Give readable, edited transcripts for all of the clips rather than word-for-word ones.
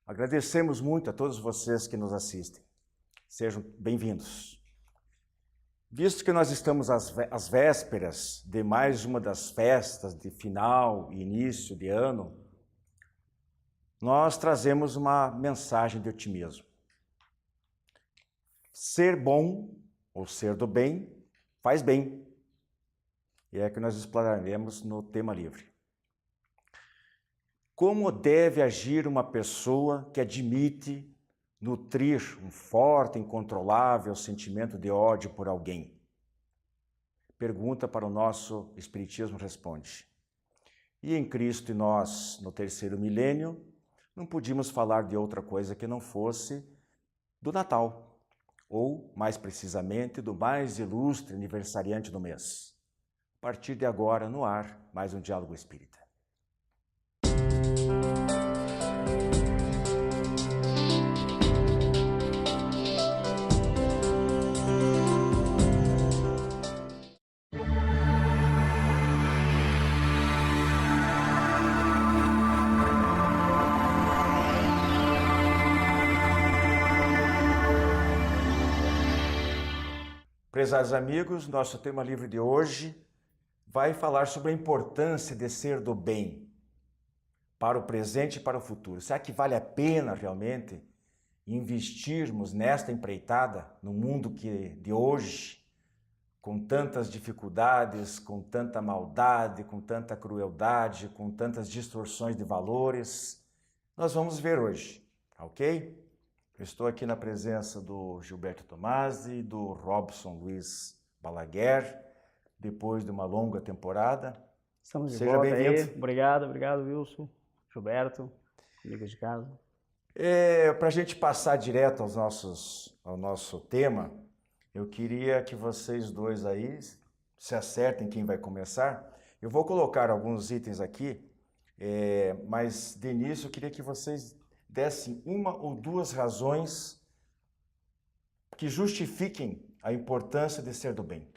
Agradecemos muito a todos vocês que nos assistem. Sejam bem-vindos. Visto que nós estamos às vésperas de mais uma das festas de final e início de ano, nós trazemos uma mensagem de otimismo. Ser bom ou ser do bem faz bem. E é que nós exploraremos no tema livre. Como deve agir uma pessoa que admite nutrir um forte e incontrolável sentimento de ódio por alguém? Pergunta para o nosso Espiritismo responde. E em Cristo e nós, no terceiro milênio, não podíamos falar de outra coisa que não fosse do Natal, ou, mais precisamente, do mais ilustre aniversariante do mês. A partir de agora, no ar, mais um Diálogo Espírita. Prezados amigos, nosso tema livre de hoje vai falar sobre a importância de ser do bem para o presente e para o futuro. Será que vale a pena realmente investirmos nesta empreitada no mundo de hoje, com tantas dificuldades, com tanta maldade, com tanta crueldade, com tantas distorções de valores? Nós vamos ver hoje, ok? Eu estou aqui na presença do Gilberto Tomasi e do Robson Luiz Balaguer, depois de uma longa temporada. Estamos de Seja volta bem-vindo. aí. Obrigado, Wilson, Gilberto, amigos de casa. Para a gente passar direto ao nosso tema, eu queria que vocês dois aí se acertem quem vai começar. Eu vou colocar alguns itens aqui, mas de início eu queria que vocês dessem uma ou duas razões que justifiquem a importância de ser do bem.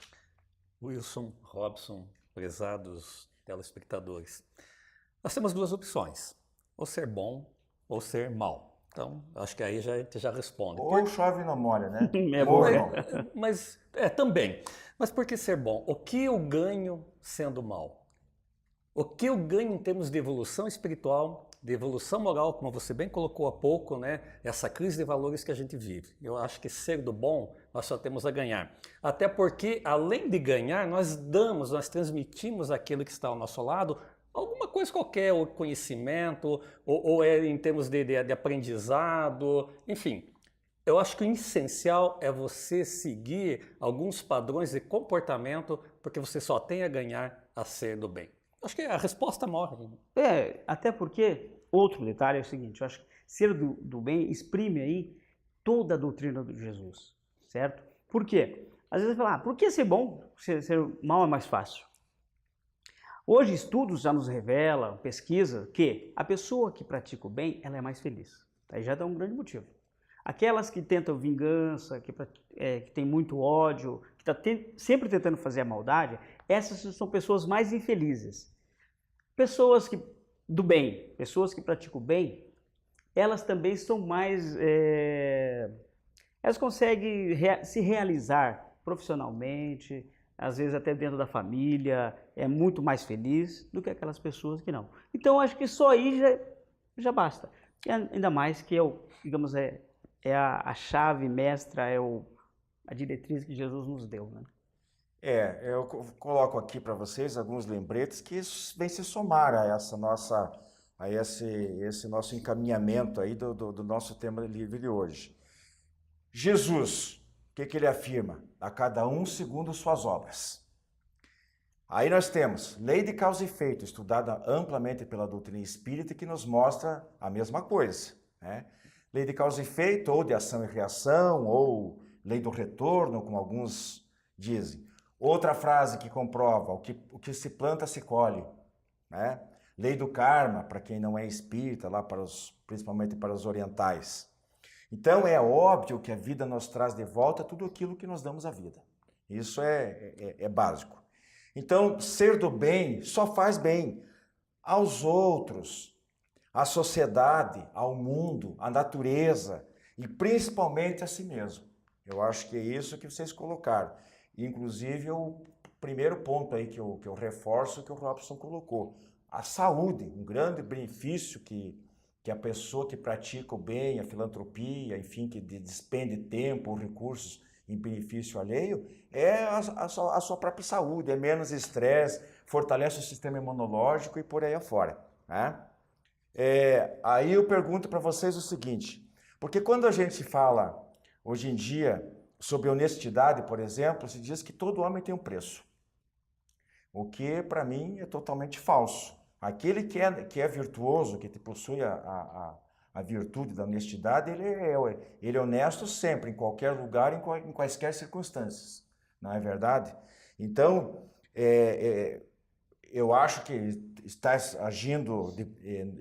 Wilson, Robson, prezados telespectadores. Nós temos duas opções, ou ser bom ou ser mal. Então, acho que aí a gente já responde. Ou chove e não molha, né? É bom, né? Mas também. Mas por que ser bom? O que eu ganho sendo mal? O que eu ganho em termos de evolução espiritual, de evolução moral, como você bem colocou há pouco, né? Essa crise de valores que a gente vive. Eu acho que ser do bom, nós só temos a ganhar. Até porque, além de ganhar, nós transmitimos àquele que está ao nosso lado alguma coisa qualquer, ou conhecimento, ou em termos de aprendizado, enfim. Eu acho que o essencial é você seguir alguns padrões de comportamento, porque você só tem a ganhar a ser do bem. Acho que a resposta morre. Até porque, outro detalhe é o seguinte, eu acho que ser do bem exprime aí toda a doutrina de Jesus, certo? Por quê? Às vezes você fala, por que ser bom? Ser mal é mais fácil. Hoje estudos já nos revelam, pesquisa, que a pessoa que pratica o bem, ela é mais feliz. Aí já dá um grande motivo. Aquelas que tentam vingança, que tem muito ódio, que está sempre tentando fazer a maldade, essas são pessoas mais infelizes. Pessoas do bem, pessoas que praticam o bem, elas também são mais... elas conseguem se realizar profissionalmente, às vezes até dentro da família, é muito mais feliz do que aquelas pessoas que não. Então, acho que só aí já basta. E ainda mais que digamos, a chave mestra, a diretriz que Jesus nos deu, né? Eu coloco aqui para vocês alguns lembretes que vêm se somar a esse nosso encaminhamento aí do nosso tema livre de hoje. Jesus, o que ele afirma? A cada um segundo suas obras. Aí nós temos lei de causa e efeito, estudada amplamente pela doutrina espírita, que nos mostra a mesma coisa, né? Lei de causa e efeito, ou de ação e reação, ou lei do retorno, como alguns dizem. Outra frase que comprova, o que se planta se colhe, né? Lei do karma, para quem não é espírita, principalmente para os orientais. Então é óbvio que a vida nos traz de volta tudo aquilo que nos damos à vida. Isso é básico. Então, ser do bem só faz bem aos outros, à sociedade, ao mundo, à natureza e principalmente a si mesmo. Eu acho que é isso que vocês colocaram. Inclusive, o primeiro ponto aí que eu reforço, que o Robson colocou, a saúde, um grande benefício que a pessoa que pratica o bem, a filantropia, enfim, que despende tempo ou recursos em benefício alheio, é a sua própria saúde, é menos estresse, fortalece o sistema imunológico e por aí afora, né? Aí eu pergunto para vocês o seguinte, porque quando a gente fala, hoje em dia, sobre honestidade, por exemplo, se diz que todo homem tem um preço, o que para mim é totalmente falso. Aquele que é virtuoso, que possui a virtude da honestidade, ele é honesto sempre, em qualquer lugar, em quaisquer circunstâncias, não é verdade? Então, eu acho que está agindo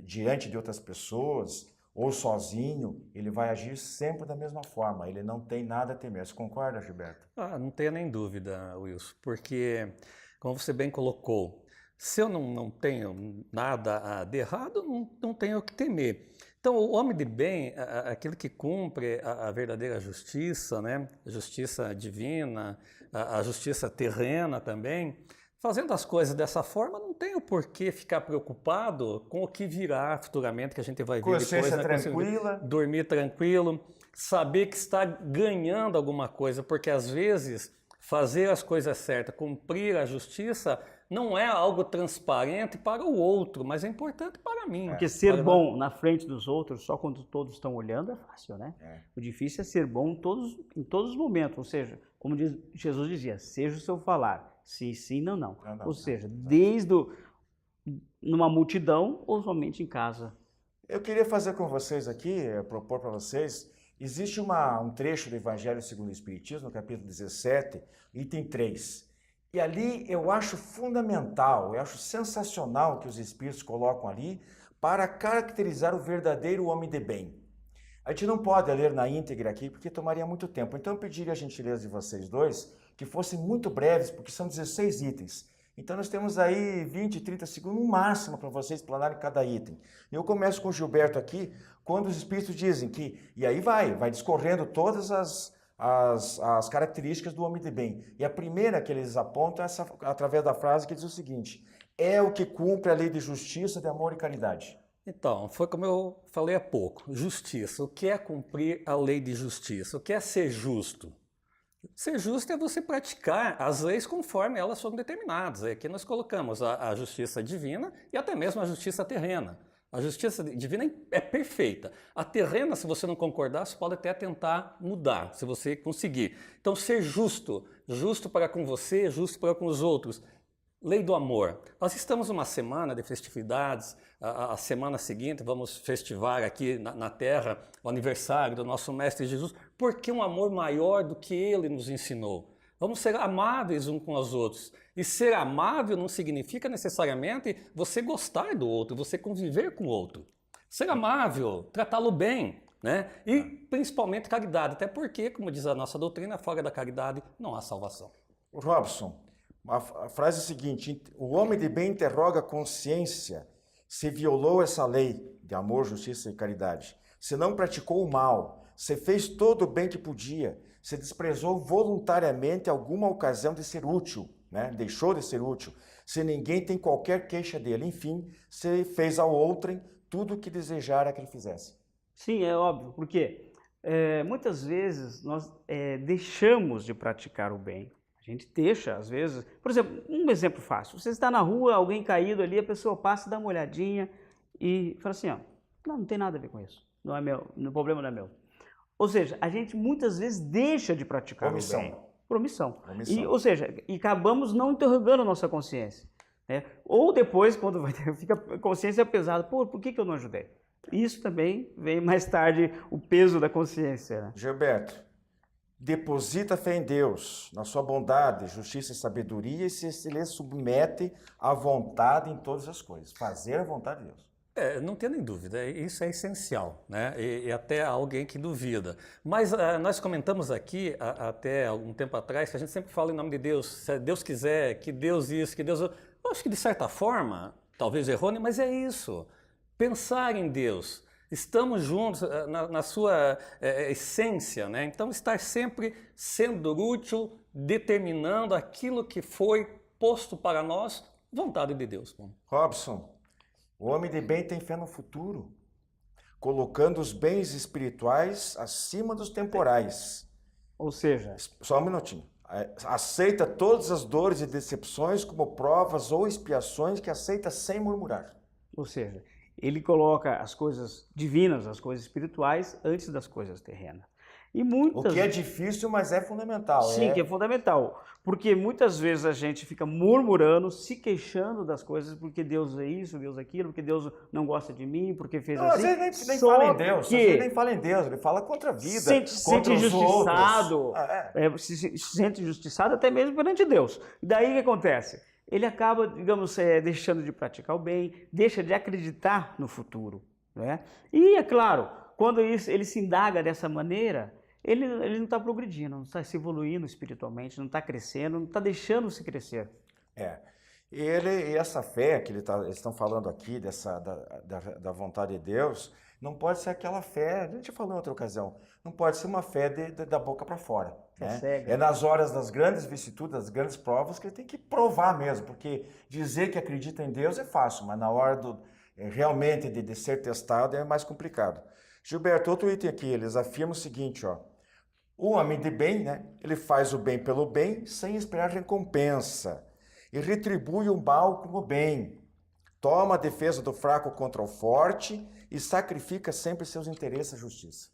diante de outras pessoas, ou sozinho, ele vai agir sempre da mesma forma, ele não tem nada a temer. Você concorda, Gilberto? Não tenho nem dúvida, Wilson, porque, como você bem colocou, se eu não tenho nada de errado, não tenho o que temer. Então, o homem de bem, aquele que cumpre a verdadeira justiça, né? A justiça divina, a justiça terrena também, fazendo as coisas dessa forma, não tem o porquê ficar preocupado com o que virá futuramente, que a gente vai ver depois. Consciência né? tranquila. Dormir tranquilo, saber que está ganhando alguma coisa, porque às vezes fazer as coisas certas, cumprir a justiça, não é algo transparente para o outro, mas é importante para mim. Porque ser bom na frente dos outros, só quando todos estão olhando, é fácil, né? O difícil é ser bom em todos os momentos. Ou seja, como Jesus dizia, seja o seu falar, sim, sim, não, não. Ou seja, desde numa multidão ou somente em casa. Eu queria fazer com vocês aqui, propor para vocês, existe um trecho do Evangelho segundo o Espiritismo, no capítulo 17, item 3. E ali eu acho fundamental, eu acho sensacional que os Espíritos colocam ali para caracterizar o verdadeiro homem de bem. A gente não pode ler na íntegra aqui porque tomaria muito tempo, então eu pediria a gentileza de vocês dois que fossem muito breves, porque são 16 itens. Então nós temos aí 20, 30 segundos no máximo para vocês explanarem cada item. Eu começo com o Gilberto aqui, quando os Espíritos dizem que, e aí vai discorrendo todas as características do homem de bem. E a primeira que eles apontam é através da frase que diz o seguinte: é o que cumpre a lei de justiça, de amor e caridade. Então, foi como eu falei há pouco, justiça. O que é cumprir a lei de justiça? O que é ser justo? Ser justo é você praticar as leis conforme elas foram determinadas. Aqui nós colocamos a justiça divina e até mesmo a justiça terrena. A justiça divina é perfeita. A terrena, se você não concordar, você pode até tentar mudar, se você conseguir. Então, ser justo, justo para com você, justo para com os outros. Lei do amor. Nós estamos numa semana de festividades, a semana seguinte vamos festivar aqui na Terra o aniversário do nosso Mestre Jesus, porque um amor maior do que Ele nos ensinou. Vamos ser amáveis uns com os outros. E ser amável não significa necessariamente você gostar do outro, você conviver com o outro. Ser amável, tratá-lo bem, né? E principalmente caridade, até porque, como diz a nossa doutrina, fora da caridade não há salvação. Robson, a frase é a seguinte: o homem de bem interroga a consciência se violou essa lei de amor, justiça e caridade, se não praticou o mal, se fez todo o bem que podia, se desprezou voluntariamente alguma ocasião de ser útil, né? Deixou de ser útil, se ninguém tem qualquer queixa dele, enfim, se fez ao outrem tudo o que desejara que ele fizesse. Sim, é óbvio, porque muitas vezes nós deixamos de praticar o bem. A gente deixa, às vezes... Por exemplo, um exemplo fácil. Você está na rua, alguém caído ali, a pessoa passa, dá uma olhadinha e fala assim, ó, não tem nada a ver com isso. Não é meu, o problema não é meu. Ou seja, a gente muitas vezes deixa de praticar o bem. Por omissão. Ou seja, e acabamos não interrogando a nossa consciência. Né? Ou depois, quando fica a consciência pesada, por que eu não ajudei? Isso também vem mais tarde, o peso da consciência. Né? Gilberto, deposita fé em Deus, na sua bondade, justiça e sabedoria, e se lhe submete à vontade em todas as coisas. Fazer a vontade de Deus. Não tem nem dúvida, isso é essencial, né? E até alguém que duvida. Mas nós comentamos aqui, até algum tempo atrás, que a gente sempre fala em nome de Deus, se Deus quiser, que Deus isso, que Deus... Eu acho que de certa forma, talvez errôneo, mas é isso. pensar em Deus. Estamos juntos na sua essência, né? Então, estar sempre sendo útil, determinando aquilo que foi posto para nós, vontade de Deus. Robson, o homem de bem tem fé no futuro, colocando os bens espirituais acima dos temporais. Ou seja, Só um minutinho. Aceita todas as dores e decepções como provas ou expiações que aceita sem murmurar. ele coloca as coisas divinas, as coisas espirituais, antes das coisas terrenas. E O muitas... que é difícil, mas é fundamental. Sim, que é fundamental. Porque muitas vezes a gente fica murmurando, se queixando das coisas, porque Deus é isso, Deus é aquilo, porque Deus não gosta de mim, porque fez Não, assim. às vezes nem Só fala em Deus, que às vezes nem fala em Deus, ele fala contra a vida, se contra sente os injustiçado, outros. se sente injustiçado até mesmo perante Deus. E daí o que acontece? Ele acaba, digamos, deixando de praticar o bem, deixa de acreditar no futuro, né? E é claro, quando ele se indaga dessa maneira, ele não está progredindo, não está se evoluindo espiritualmente, não está crescendo, não está deixando-se crescer. E essa fé que eles estão falando aqui, da vontade de Deus, não pode ser aquela fé, a gente falou em outra ocasião, não pode ser uma fé da boca para fora. Né? Cega. É nas horas das grandes vicissitudes, das grandes provas, que ele tem que provar mesmo, porque dizer que acredita em Deus é fácil, mas na hora realmente de ser testado é mais complicado. Gilberto, outro item aqui, eles afirmam o seguinte, ó, o homem de bem, né, ele faz o bem pelo bem sem esperar recompensa e retribui o mal com o bem. Toma a defesa do fraco contra o forte e sacrifica sempre seus interesses à justiça.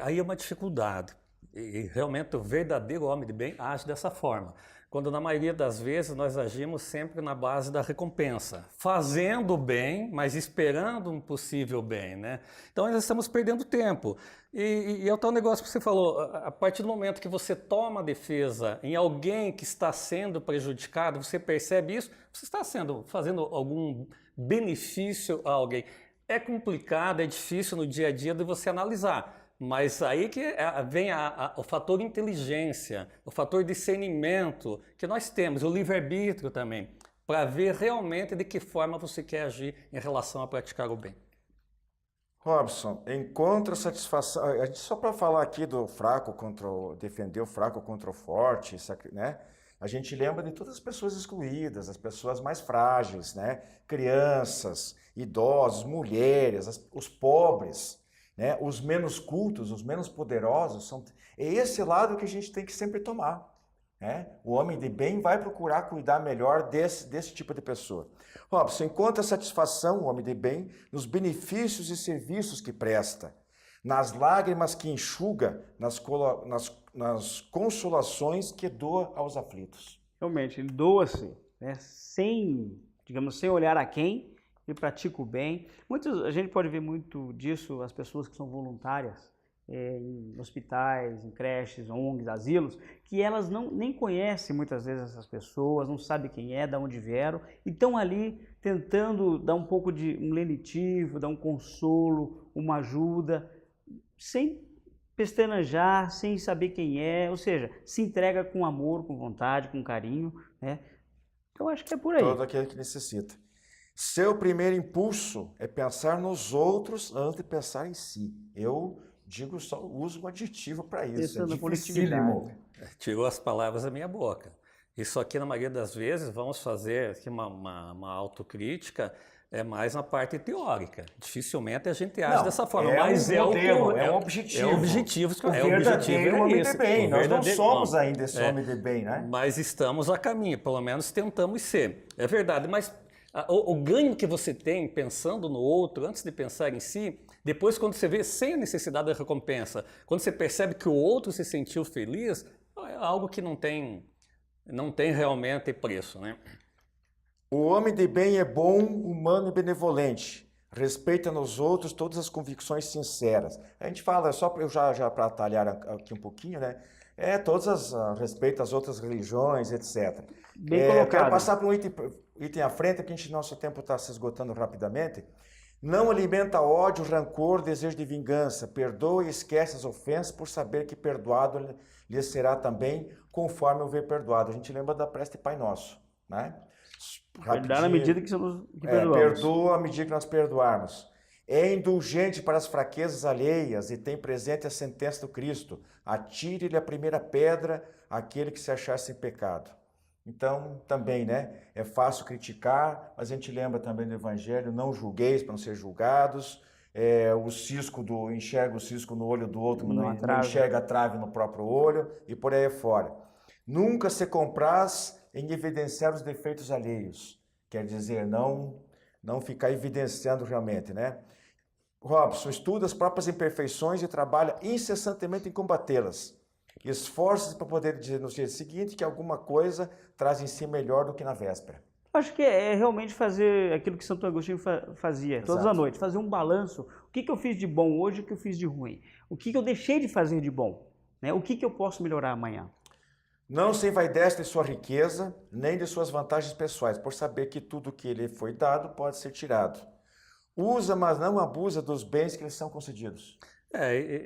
Aí é uma dificuldade. E realmente o verdadeiro homem de bem age dessa forma. Quando na maioria das vezes nós agimos sempre na base da recompensa, fazendo o bem, mas esperando um possível bem, né? Então nós estamos perdendo tempo. E é o tal negócio que você falou, a partir do momento que você toma a defesa em alguém que está sendo prejudicado, você percebe isso, você está fazendo algum benefício a alguém. É complicado, é difícil no dia a dia de você analisar. Mas aí que vem o fator inteligência, o fator discernimento que nós temos, o livre-arbítrio também, para ver realmente de que forma você quer agir em relação a praticar o bem. Robson, encontra satisfação, só para falar aqui do fraco defender o fraco contra o forte, né? A gente lembra de todas as pessoas excluídas, as pessoas mais frágeis, né? Crianças, idosos, mulheres, os pobres. Né? Os menos cultos, os menos poderosos, é esse lado que a gente tem que sempre tomar. Né? O homem de bem vai procurar cuidar melhor desse tipo de pessoa. Robson, encontra satisfação, o homem de bem, nos benefícios e serviços que presta, nas lágrimas que enxuga, nas consolações que doa aos aflitos. Realmente, ele doa-se, né? sem olhar a quem, e pratica o bem. A gente pode ver muito disso, as pessoas que são voluntárias em hospitais, em creches, ONGs, asilos, que elas nem conhecem muitas vezes essas pessoas, não sabem quem é, de onde vieram, e estão ali tentando dar um pouco de um lenitivo, dar um consolo, uma ajuda, sem pestanejar, sem saber quem é, ou seja, se entrega com amor, com vontade, com carinho, né? Então acho que é por aí. Todo aquele que necessita. Seu primeiro impulso é pensar nos outros antes de pensar em si. Eu só uso um adjetivo para isso. É dificílimo. Tirou as palavras da minha boca. Isso aqui, na maioria das vezes, vamos fazer aqui uma autocrítica, é mais na parte teórica. Dificilmente a gente age dessa forma. Mas é um objetivo. É o objetivo. O verdadeiro homem de bem. Nós não somos ainda esse homem de bem, né? Mas estamos a caminho, pelo menos tentamos ser. É verdade, mas o ganho que você tem pensando no outro, antes de pensar em si, depois quando você vê sem a necessidade da recompensa, quando você percebe que o outro se sentiu feliz, é algo que não tem realmente preço, né? O homem de bem é bom, humano e benevolente. Respeita nos outros todas as convicções sinceras. A gente fala, só já para atalhar aqui um pouquinho, né? Respeita as outras religiões, etc. Bem colocado. Quero passar para um item à frente, porque nosso tempo está se esgotando rapidamente. Não alimenta ódio, rancor, desejo de vingança. Perdoa e esquece as ofensas por saber que perdoado lhe será também conforme o ver perdoado. A gente lembra da prece de Pai Nosso, né? Perdoar na medida que perdoamos. Perdoa à medida que nós perdoarmos. É indulgente para as fraquezas alheias e tem presente a sentença do Cristo. Atire-lhe a primeira pedra aquele que se achar sem pecado. Então, também, né? É fácil criticar, mas a gente lembra também do Evangelho, não julgueis para não ser julgados. Enxerga o cisco no olho do outro, mas não enxerga a trave no próprio olho, e por aí fora. Nunca se compraz em evidenciar os defeitos alheios. Quer dizer, não ficar evidenciando realmente, né? Robson, estuda as próprias imperfeições e trabalha incessantemente em combatê-las. Esforça-se para poder dizer no dia seguinte que alguma coisa traz em si melhor do que na véspera. Acho que é realmente fazer aquilo que Santo Agostinho fazia todas as noites, fazer um balanço. O que eu fiz de bom hoje e o que eu fiz de ruim? O que eu deixei de fazer de bom? Né? O que eu posso melhorar amanhã? Não se envaidece de sua riqueza, nem de suas vantagens pessoais, por saber que tudo que lhe foi dado pode ser tirado. Usa, mas não abusa dos bens que lhe são concedidos.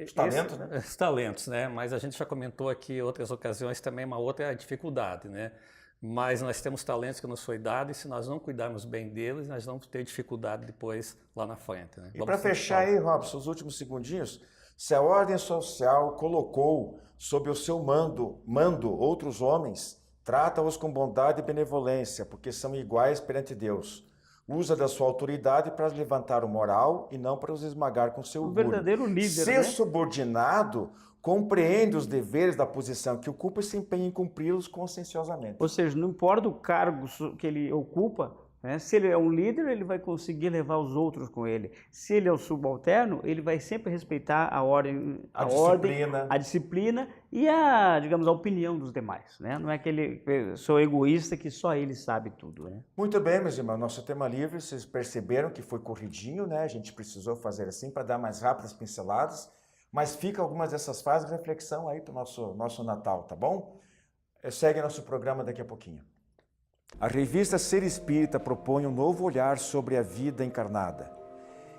Os talentos, né? Os talentos, né? Mas a gente já comentou aqui em outras ocasiões também uma outra dificuldade, né? Mas nós temos talentos que nos foi dado e se nós não cuidarmos bem deles, nós vamos ter dificuldade depois lá na frente, né? E para fechar aí, Robson, os últimos segundinhos, se a ordem social colocou sob o seu mando outros homens, trata-os com bondade e benevolência, porque são iguais perante Deus. Usa da sua autoridade para levantar o moral e não para os esmagar com seu orgulho. Um verdadeiro líder, Ser né? subordinado compreende os deveres da posição que ocupa e se empenha em cumpri-los conscienciosamente. Ou seja, não importa o cargo que ele ocupa, né? Se ele é um líder, ele vai conseguir levar os outros com ele. Se ele é o subalterno, ele vai sempre respeitar a ordem, a disciplina e digamos, a opinião dos demais, né? Não é aquele sou egoísta que só ele sabe tudo, né? Muito bem, meus irmãos, nosso tema livre, vocês perceberam que foi corridinho, né? A gente precisou fazer assim para dar mais rápidas pinceladas, mas fica algumas dessas frases de reflexão aí para o nosso Natal, tá bom? Segue nosso programa daqui a pouquinho. A revista Ser Espírita propõe um novo olhar sobre a vida encarnada.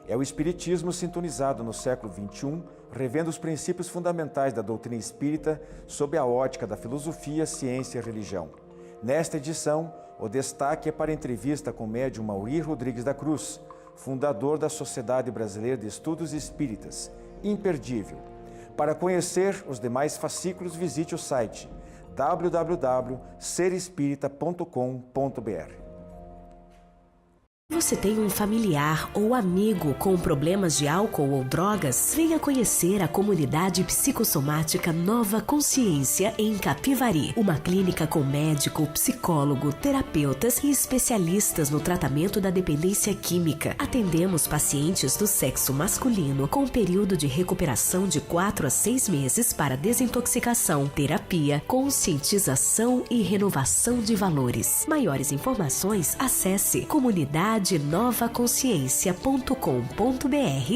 É o Espiritismo sintonizado no século XXI, revendo os princípios fundamentais da doutrina espírita sob a ótica da filosofia, ciência e religião. Nesta edição, o destaque é para a entrevista com o médium Mauri Rodrigues da Cruz, fundador da Sociedade Brasileira de Estudos Espíritas. Imperdível. Para conhecer os demais fascículos, visite o site www.serespirita.com.br. Você tem um familiar ou amigo com problemas de álcool ou drogas? Venha conhecer a comunidade psicossomática Nova Consciência em Capivari. Uma clínica com médico, psicólogo, terapeutas e especialistas no tratamento da dependência química. Atendemos pacientes do sexo masculino com período de recuperação de 4 a 6 meses para desintoxicação, terapia, conscientização e renovação de valores. Maiores informações, acesse comunidadenovaconsciência.com.br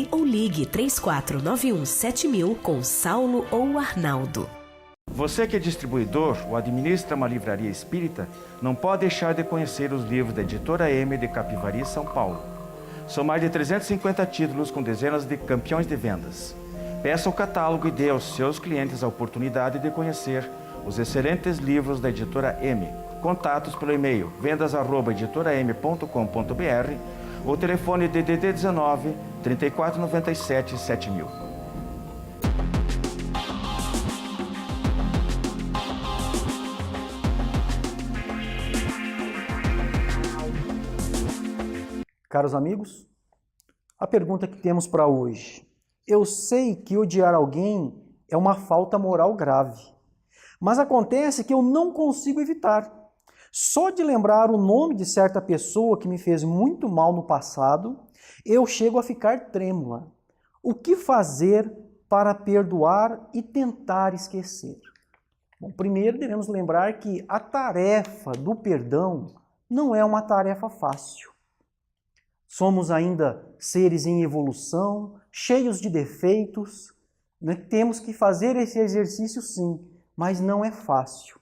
ou ligue 3491 7000 com Saulo ou Arnaldo. Você que é distribuidor ou administra uma livraria espírita, não pode deixar de conhecer os livros da Editora M de Capivari, São Paulo. São mais de 350 títulos com dezenas de campeões de vendas. Peça o catálogo e dê aos seus clientes a oportunidade de conhecer os excelentes livros da Editora M. Contatos pelo e-mail vendas@editoram.com.br ou telefone DDD 19 3497 7000. Caros amigos, a pergunta que temos para hoje. Eu sei que odiar alguém é uma falta moral grave, mas acontece que eu não consigo evitar. Só de lembrar o nome de certa pessoa que me fez muito mal no passado, eu chego a ficar trêmula. O que fazer para perdoar e tentar esquecer? Bom, primeiro devemos lembrar que a tarefa do perdão não é uma tarefa fácil. Somos ainda seres em evolução, cheios de defeitos, né? Temos que fazer esse exercício sim, mas não é fácil.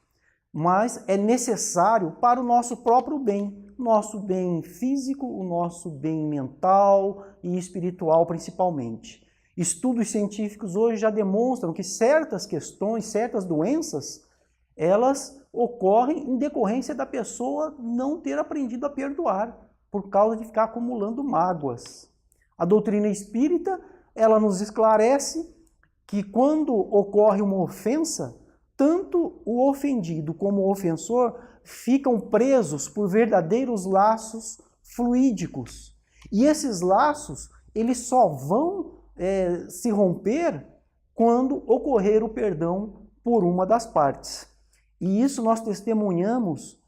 Mas é necessário para o nosso próprio bem físico, o nosso bem mental e espiritual principalmente. Estudos científicos hoje já demonstram que certas questões, certas doenças, elas ocorrem em decorrência da pessoa não ter aprendido a perdoar, por causa de ficar acumulando mágoas. A doutrina espírita, ela nos esclarece que quando ocorre uma ofensa, tanto o ofendido como o ofensor ficam presos por verdadeiros laços fluídicos. E esses laços, eles só vão se romper quando ocorrer o perdão por uma das partes. E isso nós testemunhamos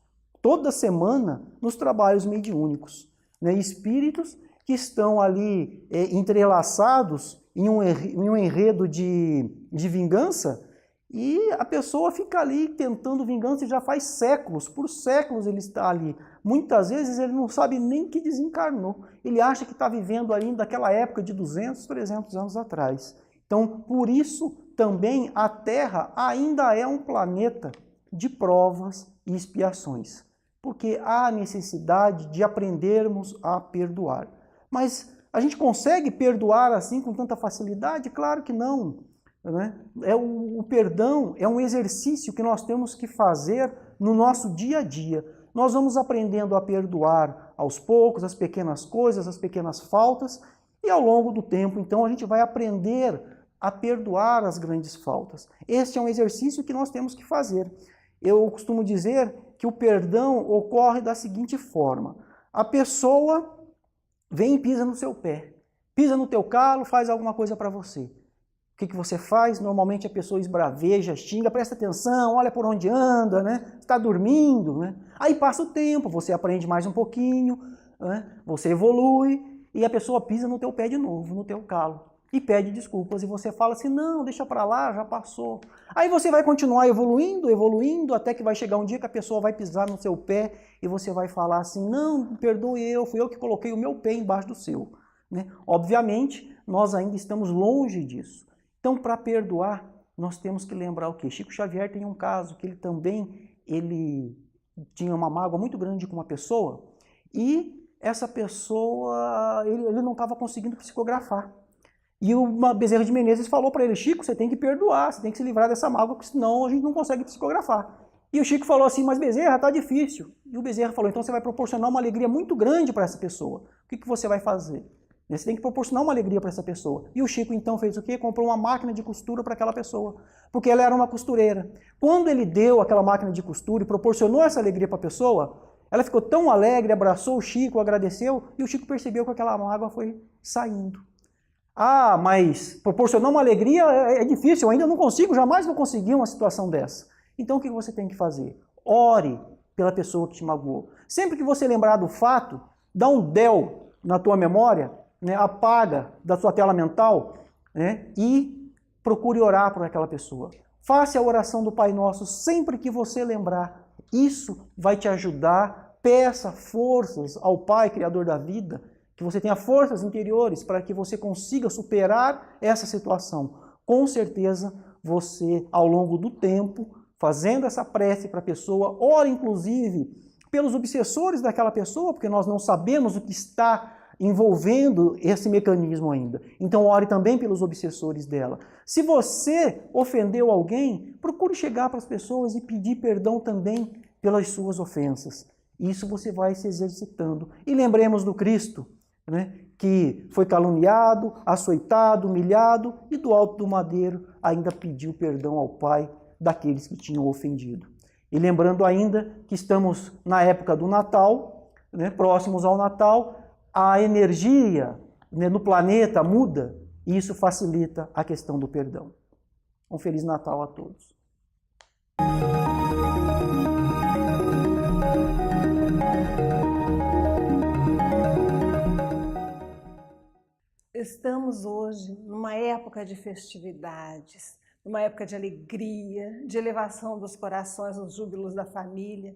toda semana nos trabalhos mediúnicos, né? Espíritos que estão ali entrelaçados em um enredo de vingança, e a pessoa fica ali tentando vingança e já faz séculos, por séculos ele está ali. Muitas vezes ele não sabe nem que desencarnou, ele acha que está vivendo ainda daquela época de 200, 300 anos atrás. Então, por isso também a Terra ainda é um planeta de provas e expiações, porque há necessidade de aprendermos a perdoar. Mas a gente consegue perdoar assim com tanta facilidade? Claro que não, né? O perdão é um exercício que nós temos que fazer no nosso dia a dia. Nós vamos aprendendo a perdoar aos poucos, as pequenas coisas, as pequenas faltas, e ao longo do tempo, então, a gente vai aprender a perdoar as grandes faltas. Este é um exercício que nós temos que fazer. Eu costumo dizer que o perdão ocorre da seguinte forma: a pessoa vem e pisa no seu pé, pisa no teu calo, faz alguma coisa para você. O que você faz? Normalmente a pessoa esbraveja, xinga, presta atenção, olha por onde anda, né? Está dormindo, né? Aí passa o tempo, você aprende mais um pouquinho, né? Você evolui e a pessoa pisa no teu pé de novo, no teu calo, e pede desculpas, e você fala assim: não, deixa para lá, já passou. Aí você vai continuar evoluindo, evoluindo, até que vai chegar um dia que a pessoa vai pisar no seu pé e você vai falar assim: não, perdoe eu, fui eu que coloquei o meu pé embaixo do seu, né? Obviamente, nós ainda estamos longe disso. Então, para perdoar, nós temos que lembrar o quê? Chico Xavier tem um caso que ele tinha uma mágoa muito grande com uma pessoa, e essa pessoa, ele não estava conseguindo psicografar. E o Bezerra de Menezes falou para ele: Chico, você tem que perdoar, você tem que se livrar dessa mágoa, porque senão a gente não consegue psicografar. E o Chico falou assim: mas Bezerra, tá difícil. E o Bezerra falou: então você vai proporcionar uma alegria muito grande para essa pessoa. O que você vai fazer? Você tem que proporcionar uma alegria para essa pessoa. E o Chico então fez o quê? Comprou uma máquina de costura para aquela pessoa, porque ela era uma costureira. Quando ele deu aquela máquina de costura e proporcionou essa alegria para a pessoa, ela ficou tão alegre, abraçou o Chico, agradeceu, e o Chico percebeu que aquela mágoa foi saindo. Ah, mas proporcionar uma alegria é difícil, eu ainda não consigo, jamais vou conseguir uma situação dessa. Então o que você tem que fazer? Ore pela pessoa que te magoou. Sempre que você lembrar do fato, dá um del na tua memória, né, apaga da sua tela mental, né, e procure orar por aquela pessoa. Faça a oração do Pai Nosso sempre que você lembrar. Isso vai te ajudar. Peça forças ao Pai, Criador da vida, que você tenha forças interiores para que você consiga superar essa situação. Com certeza, você, ao longo do tempo, fazendo essa prece para a pessoa, ore inclusive pelos obsessores daquela pessoa, porque nós não sabemos o que está envolvendo esse mecanismo ainda. Então, ore também pelos obsessores dela. Se você ofendeu alguém, procure chegar para as pessoas e pedir perdão também pelas suas ofensas. Isso você vai se exercitando. E lembremos do Cristo, né, que foi caluniado, açoitado, humilhado, e do alto do madeiro ainda pediu perdão ao Pai daqueles que tinham ofendido. E lembrando ainda que estamos na época do Natal, né, próximos ao Natal, a energia, né, no planeta muda, e isso facilita a questão do perdão. Um Feliz Natal a todos. Estamos hoje numa época de festividades, numa época de alegria, de elevação dos corações, os júbilos da família,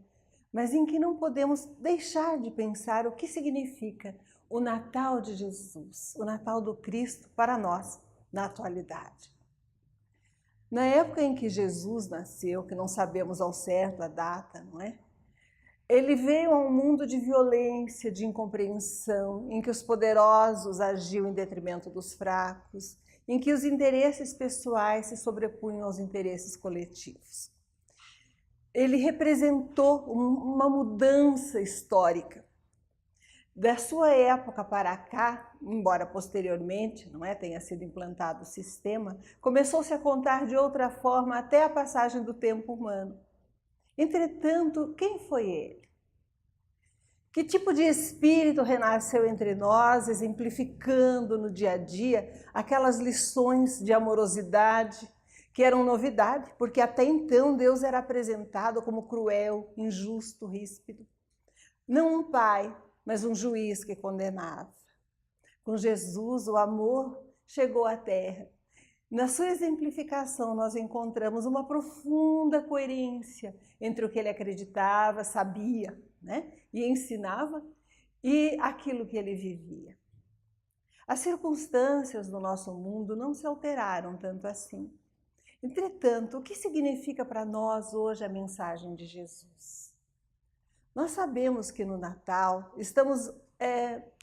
mas em que não podemos deixar de pensar o que significa o Natal de Jesus, o Natal do Cristo para nós, na atualidade. Na época em que Jesus nasceu, que não sabemos ao certo a data, não é? Ele veio a um mundo de violência, de incompreensão, em que os poderosos agiam em detrimento dos fracos, em que os interesses pessoais se sobrepunham aos interesses coletivos. Ele representou uma mudança histórica. Da sua época para cá, embora posteriormente tenha sido implantado o sistema, começou-se a contar de outra forma até a passagem do tempo humano. Entretanto, quem foi ele? Que tipo de espírito renasceu entre nós, exemplificando no dia a dia aquelas lições de amorosidade que eram novidade, porque até então Deus era apresentado como cruel, injusto, ríspido. Não um pai, mas um juiz que condenava. Com Jesus, o amor chegou à terra. Na sua exemplificação, nós encontramos uma profunda coerência entre o que ele acreditava, sabia, e ensinava, e aquilo que ele vivia. As circunstâncias do nosso mundo não se alteraram tanto assim. Entretanto, o que significa para nós hoje a mensagem de Jesus? Nós sabemos que no Natal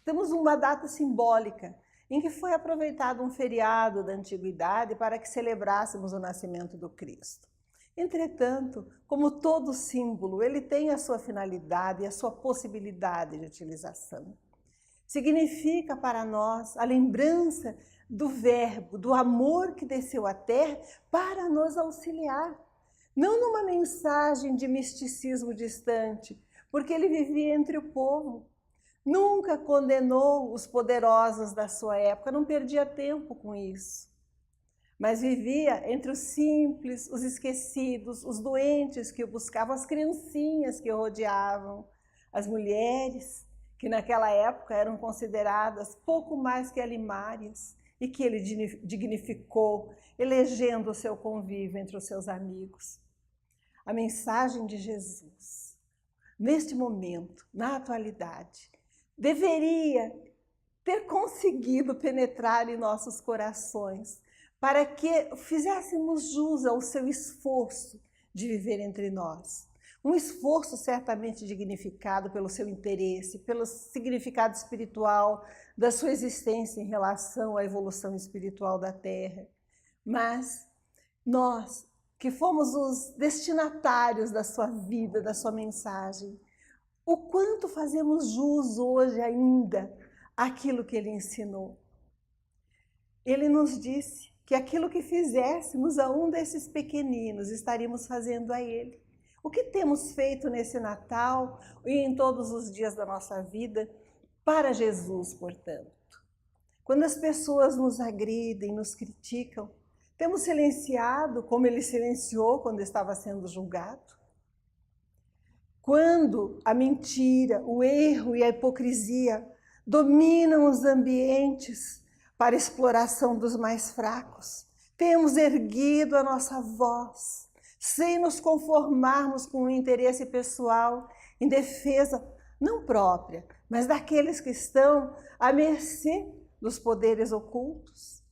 temos uma data simbólica em que foi aproveitado um feriado da antiguidade para que celebrássemos o nascimento do Cristo. Entretanto, como todo símbolo, ele tem a sua finalidade e a sua possibilidade de utilização. Significa para nós a lembrança do Verbo, do amor que desceu à terra para nos auxiliar. Não numa mensagem de misticismo distante, porque ele vivia entre o povo. Nunca condenou os poderosos da sua época, não perdia tempo com isso. Mas vivia entre os simples, os esquecidos, os doentes que o buscavam, as criancinhas que o rodeavam, as mulheres que naquela época eram consideradas pouco mais que alimárias e que ele dignificou, elegendo o seu convívio entre os seus amigos. A mensagem de Jesus, neste momento, na atualidade, deveria ter conseguido penetrar em nossos corações para que fizéssemos jus ao seu esforço de viver entre nós. Um esforço certamente dignificado pelo seu interesse, pelo significado espiritual da sua existência em relação à evolução espiritual da Terra. Mas nós, que fomos os destinatários da sua vida, da sua mensagem, o quanto fazemos jus hoje ainda àquilo que ele ensinou. Ele nos disse que aquilo que fizéssemos a um desses pequeninos, estaríamos fazendo a ele. O que temos feito nesse Natal e em todos os dias da nossa vida para Jesus, portanto? Quando as pessoas nos agridem, nos criticam, temos silenciado como ele silenciou quando estava sendo julgado? Quando a mentira, o erro e a hipocrisia dominam os ambientes para a exploração dos mais fracos, temos erguido a nossa voz, sem nos conformarmos com o interesse pessoal, em defesa não própria, mas daqueles que estão à mercê dos poderes ocultos.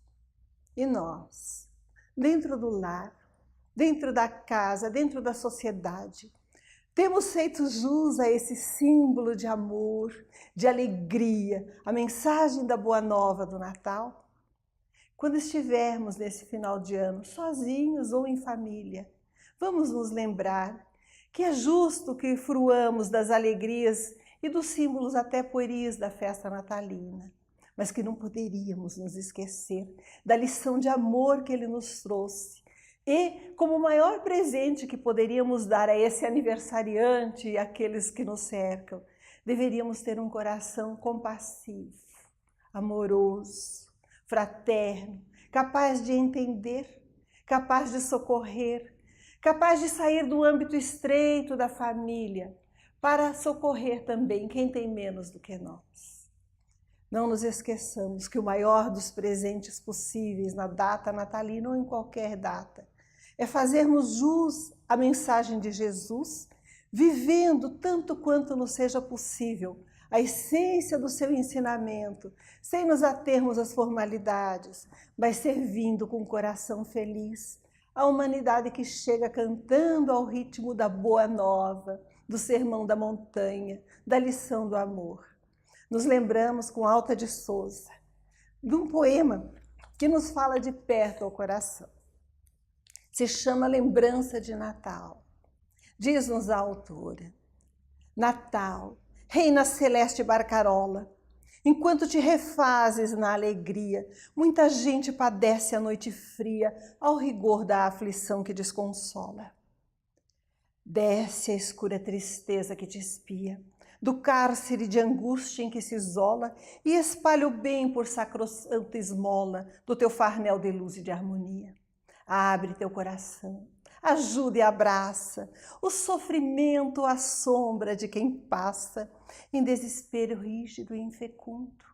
E nós, dentro do lar, dentro da casa, dentro da sociedade, temos feito jus a esse símbolo de amor, de alegria, a mensagem da Boa Nova do Natal? Quando estivermos nesse final de ano, sozinhos ou em família, vamos nos lembrar que é justo que fruamos das alegrias e dos símbolos até pueris da festa natalina, mas que não poderíamos nos esquecer da lição de amor que ele nos trouxe. E, como o maior presente que poderíamos dar a esse aniversariante e àqueles que nos cercam, deveríamos ter um coração compassivo, amoroso, fraterno, capaz de entender, capaz de socorrer, capaz de sair do âmbito estreito da família para socorrer também quem tem menos do que nós. Não nos esqueçamos que o maior dos presentes possíveis na data natalina ou em qualquer data é fazermos jus à mensagem de Jesus, vivendo tanto quanto nos seja possível a essência do seu ensinamento, sem nos atermos às formalidades, mas servindo com o coração feliz a humanidade que chega cantando ao ritmo da Boa Nova, do Sermão da Montanha, da lição do amor. Nos lembramos com Alta de Souza de um poema que nos fala de perto ao coração. Se chama Lembrança de Natal. Diz-nos a autora: Natal, reina celeste barcarola. Enquanto te refazes na alegria, muita gente padece a noite fria ao rigor da aflição que desconsola. Desce a escura tristeza que te espia, do cárcere de angústia em que se isola, e espalha o bem por sacrossanta esmola do teu farnel de luz e de harmonia. Abre teu coração, ajuda e abraça o sofrimento à sombra de quem passa em desespero rígido e infecundo.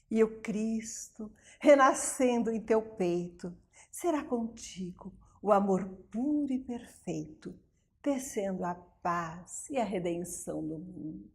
E o Cristo, renascendo em teu peito, será contigo o amor puro e perfeito, tecendo a paz e a redenção do mundo.